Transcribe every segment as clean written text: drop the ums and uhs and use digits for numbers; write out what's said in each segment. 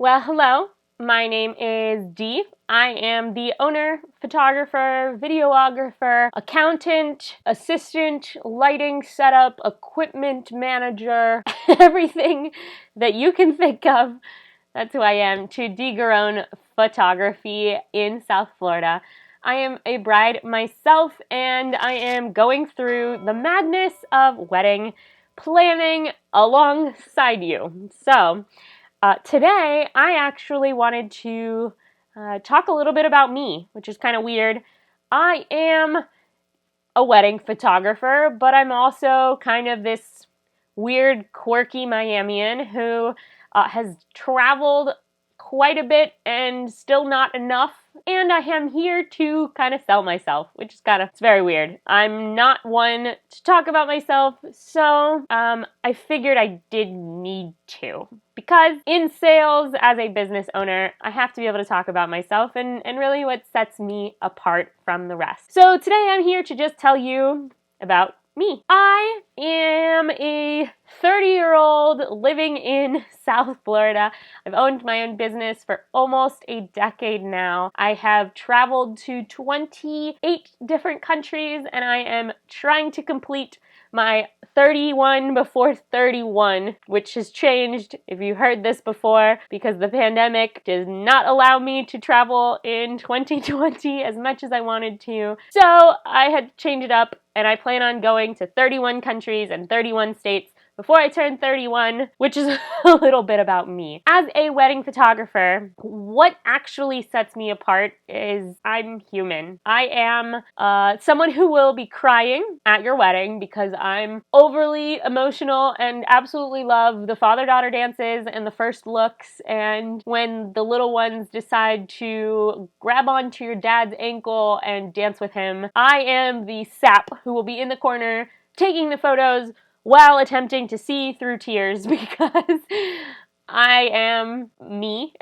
Well, hello. My name is Dee. I am the owner, photographer, videographer, accountant, assistant, lighting setup, equipment manager, everything that you can think of. That's who I am, to Dee Garone Photography in South Florida. I am a bride myself, and I am going through the madness of wedding planning alongside you. So, today, I actually wanted to talk a little bit about me, which is kind of weird. I am a wedding photographer, but I'm also kind of this weird, quirky Miamian who has traveled quite a bit and still not enough. And I am here to kind of sell myself, which is it's very weird. I'm not one to talk about myself, so I figured I did need to. Because in sales, as a business owner, I have to be able to talk about myself and really what sets me apart from the rest. So today I'm here to just tell you about me. I am a 30-year-old living in South Florida. I've owned my own business for almost a decade now. I have traveled to 28 different countries, and I am trying to complete my 31 before 31, which has changed, if you heard this before, because the pandemic did not allow me to travel in 2020 as much as I wanted to. So I had to change it up, and I plan on going to 31 countries and 31 states before I turn 31, which is a little bit about me. As a wedding photographer, what actually sets me apart is I'm human. I am someone who will be crying at your wedding because I'm overly emotional and absolutely love the father-daughter dances and the first looks, and when the little ones decide to grab onto your dad's ankle and dance with him. I am the sap who will be in the corner taking the photos while attempting to see through tears because I am me,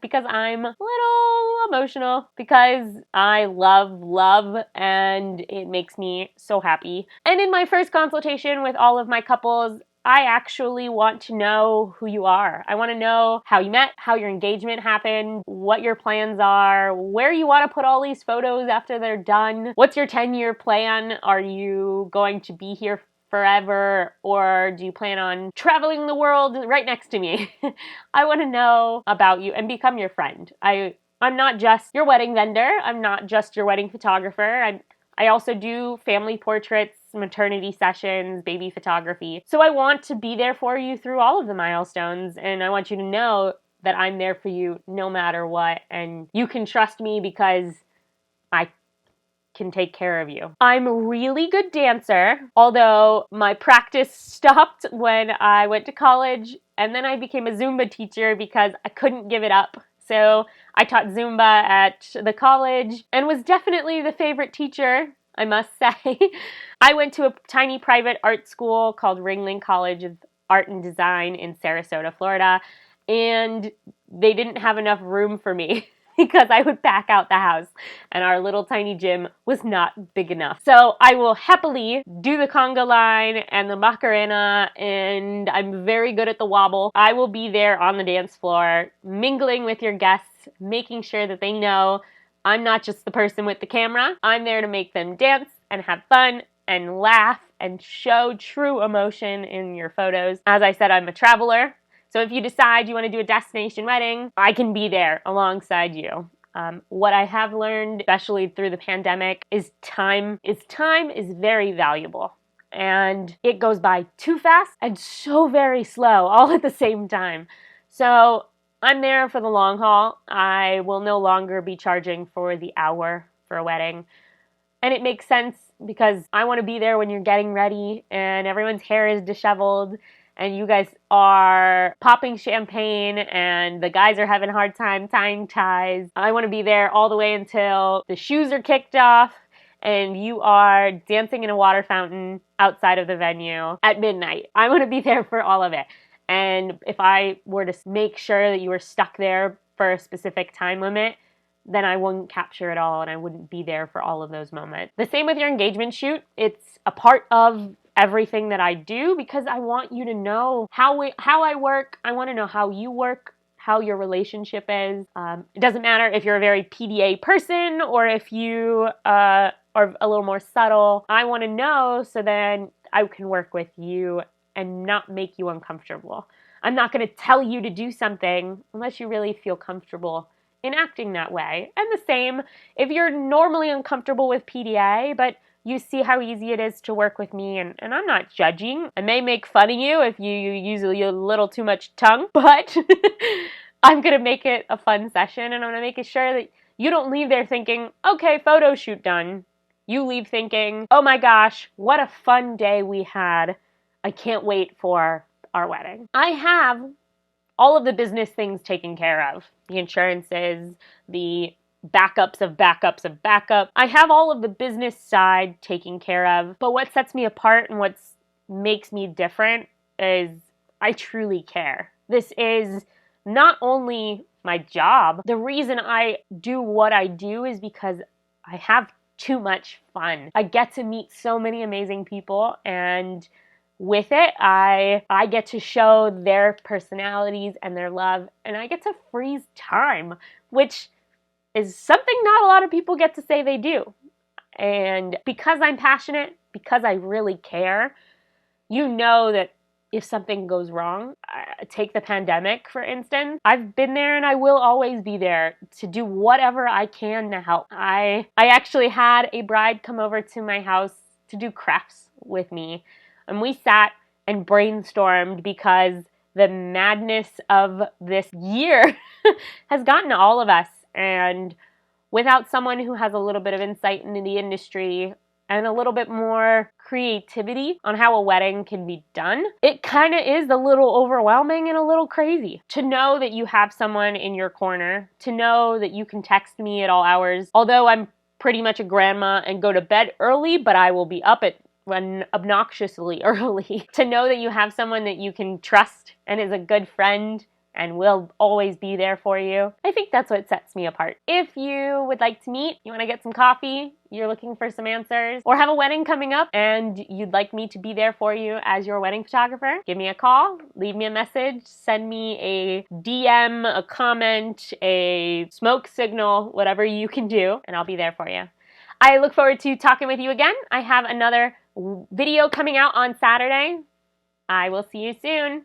because I'm a little emotional, because I love, and it makes me so happy. And in my first consultation with all of my couples, I actually want to know who you are. I want to know how you met, how your engagement happened, what your plans are, where you want to put all these photos after they're done. What's your 10-year plan? Are you going to be here forever, or do you plan on traveling the world right next to me? I want to know about you and become your friend. I'm not just your wedding vendor. I'm not just your wedding photographer. I also do family portraits, maternity sessions, baby photography. So I want to be there for you through all of the milestones, and I want you to know that I'm there for you no matter what, and you can trust me because I can take care of you. I'm a really good dancer, although my practice stopped when I went to college, and then I became a Zumba teacher because I couldn't give it up. So I taught Zumba at the college and was definitely the favorite teacher, I must say. I went to a tiny private art school called Ringling College of Art and Design in Sarasota, Florida, and they didn't have enough room for me because I would pack out the house, and our little tiny gym was not big enough. So I will happily do the conga line and the Macarena, and I'm very good at the wobble. I will be there on the dance floor, mingling with your guests, making sure that they know I'm not just the person with the camera. I'm there to make them dance and have fun and laugh and show true emotion in your photos. As I said, I'm a traveler. So if you decide you want to do a destination wedding, I can be there alongside you. What I have learned, especially through the pandemic, is time is very valuable. And it goes by too fast and so very slow all at the same time. So I'm there for the long haul. I will no longer be charging for the hour for a wedding. And it makes sense because I want to be there when you're getting ready and everyone's hair is disheveled and you guys are popping champagne and the guys are having a hard time tying ties. I want to be there all the way until the shoes are kicked off and you are dancing in a water fountain outside of the venue at midnight. I want to be there for all of it. And if I were to make sure that you were stuck there for a specific time limit, then I wouldn't capture it all and I wouldn't be there for all of those moments. The same with your engagement shoot. It's a part of everything that I do because I want you to know how I work. I want to know how you work, how your relationship is. It doesn't matter if you're a very PDA person or if you are a little more subtle. I want to know so then I can work with you and not make you uncomfortable. I'm not going to tell you to do something unless you really feel comfortable in acting that way. And the same if you're normally uncomfortable with PDA, but you see how easy it is to work with me, and I'm not judging. I may make fun of you if you use a little too much tongue, but I'm going to make it a fun session, and I'm going to make sure that you don't leave there thinking, okay, photo shoot done. You leave thinking, oh my gosh, what a fun day we had. I can't wait for our wedding. I have all of the business things taken care of. The insurances, the backups of backups of backup. I have all of the business side taken care of, but what sets me apart and what makes me different is I truly care. This is not only my job. The reason I do what I do is because I have too much fun. I get to meet so many amazing people, and with it, I get to show their personalities and their love, and I get to freeze time, which is something not a lot of people get to say they do. And because I'm passionate, because I really care, you know that if something goes wrong, take the pandemic, for instance, I've been there and I will always be there to do whatever I can to help. I actually had a bride come over to my house to do crafts with me, and we sat and brainstormed because the madness of this year has gotten all of us. And without someone who has a little bit of insight into the industry and a little bit more creativity on how a wedding can be done, it kind of is a little overwhelming and a little crazy. To know that you have someone in your corner, to know that you can text me at all hours, although I'm pretty much a grandma and go to bed early, but I will be up at obnoxiously early. To know that you have someone that you can trust and is a good friend and will always be there for you. I think that's what sets me apart. If you would like to meet, you want to get some coffee, you're looking for some answers, or have a wedding coming up and you'd like me to be there for you as your wedding photographer, give me a call, leave me a message, send me a DM, a comment, a smoke signal, whatever you can do, and I'll be there for you. I look forward to talking with you again. I have another video coming out on Saturday. I will see you soon.